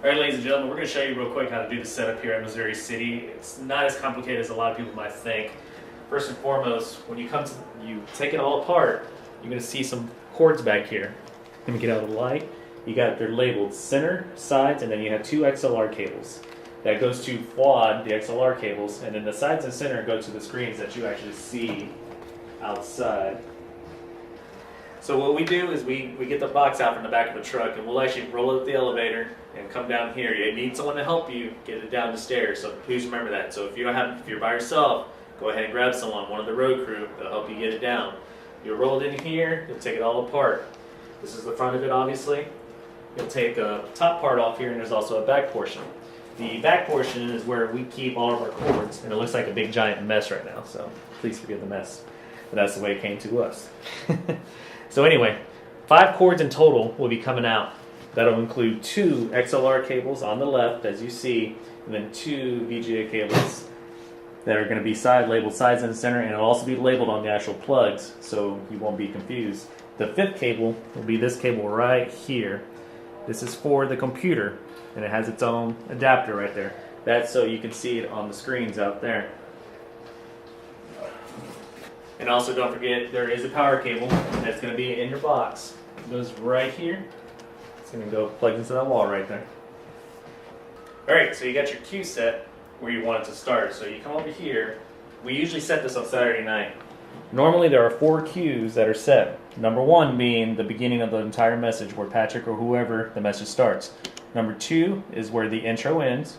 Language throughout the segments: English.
Alright, ladies and gentlemen, we're going to show you real quick how to do the setup here at Missouri City. It's not as complicated as a lot of people might think. First and foremost, when you take it all apart, you're going to see some cords back here. Let me get out of the light. They're labeled center, sides, and then you have two XLR cables. That goes to quad, the XLR cables, and then the sides and center go to the screens that you actually see outside. So what we do is we get the box out from the back of the truck, and we'll actually roll it up the elevator and come down here. You need someone to help you get it down the stairs, so please remember that. So if you're by yourself, go ahead and grab someone, one of the road crew, that'll help you get it down. You'll roll it in here, you'll take it all apart. This is the front of it, obviously. You'll take a top part off here, and there's also a back portion. The back portion is where we keep all of our cords, and it looks like a big giant mess right now, so please forgive the mess. But that's the way it came to us. So anyway, 5 cords in total will be coming out. That'll include 2 XLR cables on the left, as you see, and then 2 VGA cables that are going to be labeled sides and center, and it'll also be labeled on the actual plugs, so you won't be confused. The 5th cable will be this cable right here. This is for the computer, and it has its own adapter right there. That's so you can see it on the screens out there. And also don't forget, there is a power cable that's going to be in your box. It goes right here. It's going to go plug into that wall right there. Alright, so you got your cue set where you want it to start. So you come over here. We usually set this on Saturday night. Normally there are 4 cues that are set. Number 1 being the beginning of the entire message where Patrick or whoever the message starts. Number 2 is where the intro ends.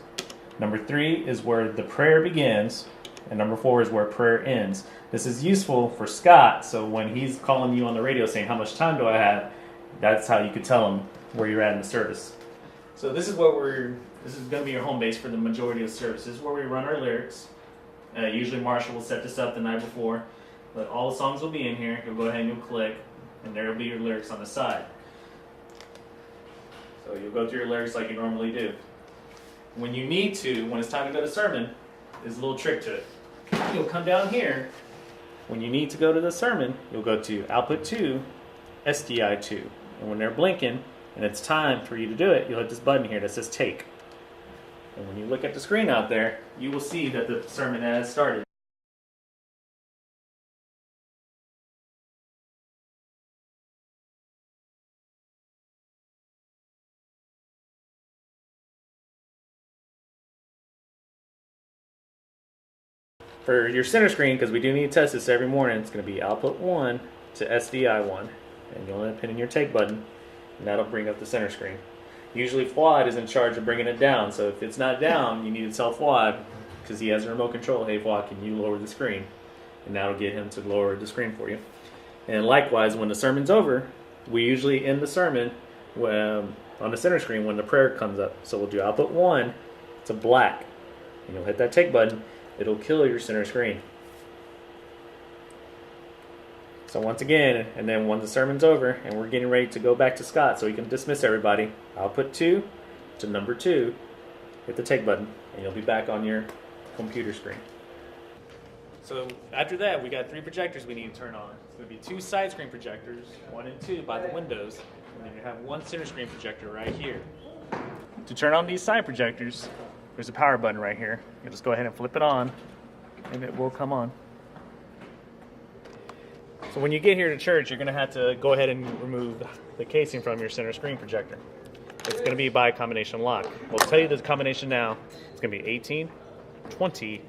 Number 3 is where the prayer begins. And number 4 is where prayer ends. This is useful for Scott, so when he's calling you on the radio saying, how much time do I have, that's how you could tell him where you're at in the service. So this is going to be your home base for the majority of the service. This is where we run our lyrics. Usually Marshall will set this up the night before, but all the songs will be in here. You'll go ahead and you'll click, and there will be your lyrics on the side. So you'll go through your lyrics like you normally do. When you need to, when it's time to go to sermon, there's a little trick to it. You'll come down here. When you need to go to the sermon, you'll go to output 2, SDI 2. And when they're blinking and it's time for you to do it, you'll hit this button here that says take. And when you look at the screen out there, you will see that the sermon has started. For your center screen, because we do need to test this every morning, it's going to be output 1 to SDI 1. And you'll end up hitting your take button, and that'll bring up the center screen. Usually Fuad is in charge of bringing it down, so if it's not down, you need to tell Fuad, because he has a remote control, hey Fuad, can you lower the screen? And that'll get him to lower the screen for you. And likewise, when the sermon's over, we usually end the sermon on the center screen when the prayer comes up. So we'll do output 1 to black, and you'll hit that take button. It'll kill your center screen. So once again, and then when the sermon's over and we're getting ready to go back to Scott so he can dismiss everybody, output 2 to number 2, hit the take button, and you'll be back on your computer screen. So after that, we got 3 projectors we need to turn on. It's going to be 2 side screen projectors, 1 and 2 by the windows, and then you have 1 center screen projector right here. To turn on these side projectors, there's a power button right here. You just go ahead and flip it on, and it will come on. So when you get here to church, you're going to have to go ahead and remove the casing from your center screen projector. It's going to be by combination lock. We'll tell you the combination now. It's going to be 18, 20,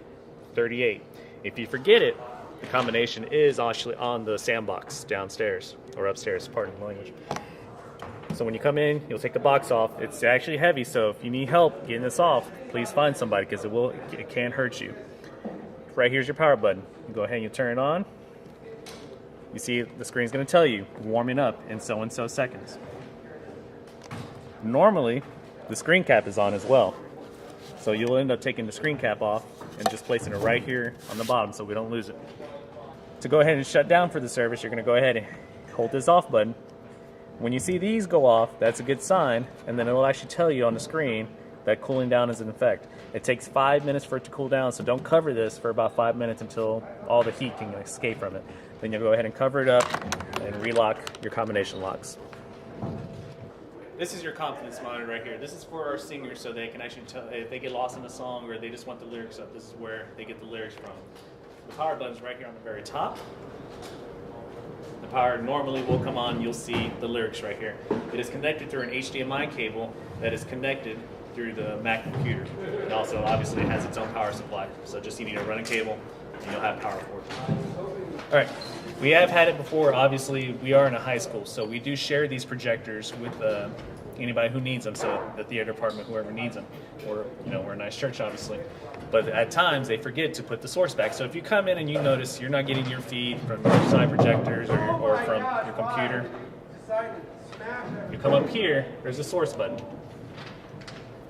38. If you forget it, the combination is actually on the SAM Box downstairs, or upstairs, pardon the language. So when you come in, you'll take the box off. It's actually heavy, so if you need help getting this off, please find somebody, because it can hurt you. Right here's your power button. You go ahead and you turn it on. You see the screen's going to tell you warming up in so and so seconds. Normally, the screen cap is on as well. So you'll end up taking the screen cap off and just placing it right here on the bottom so we don't lose it. To go ahead and shut down for the service, you're going to go ahead and hold this off button. When you see these go off, that's a good sign, and then it'll actually tell you on the screen that cooling down is in effect. It takes 5 minutes for it to cool down, so don't cover this for about 5 minutes until all the heat can escape from it. Then you'll go ahead and cover it up and relock your combination locks. This is your confidence monitor right here. This is for our singers so they can actually tell if they get lost in a song or they just want the lyrics up. This is where they get the lyrics from. The power button's right here on the very top. The power normally will come on, you'll see the lyrics right here. It is connected through an HDMI cable that is connected through the Mac computer. It also obviously has its own power supply. So just you need a running cable and you'll have power for it. All right, we have had it before. Obviously, we are in a high school, so we do share these projectors with anybody who needs them. So the theater department, whoever needs them, or we're a nice church, obviously. But at times they forget to put the source back. So if you come in and you notice you're not getting your feed from your side projectors or from your computer, you come up here. There's a source button.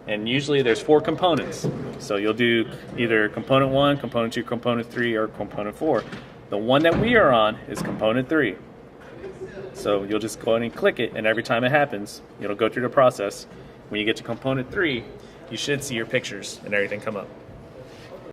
And usually there's 4 components. So you'll do either component 1, component 2, component 3, or component 4. The one that we are on is component 3. So you'll just go in and click it, and every time it happens, it'll go through the process. When you get to component 3, you should see your pictures and everything come up.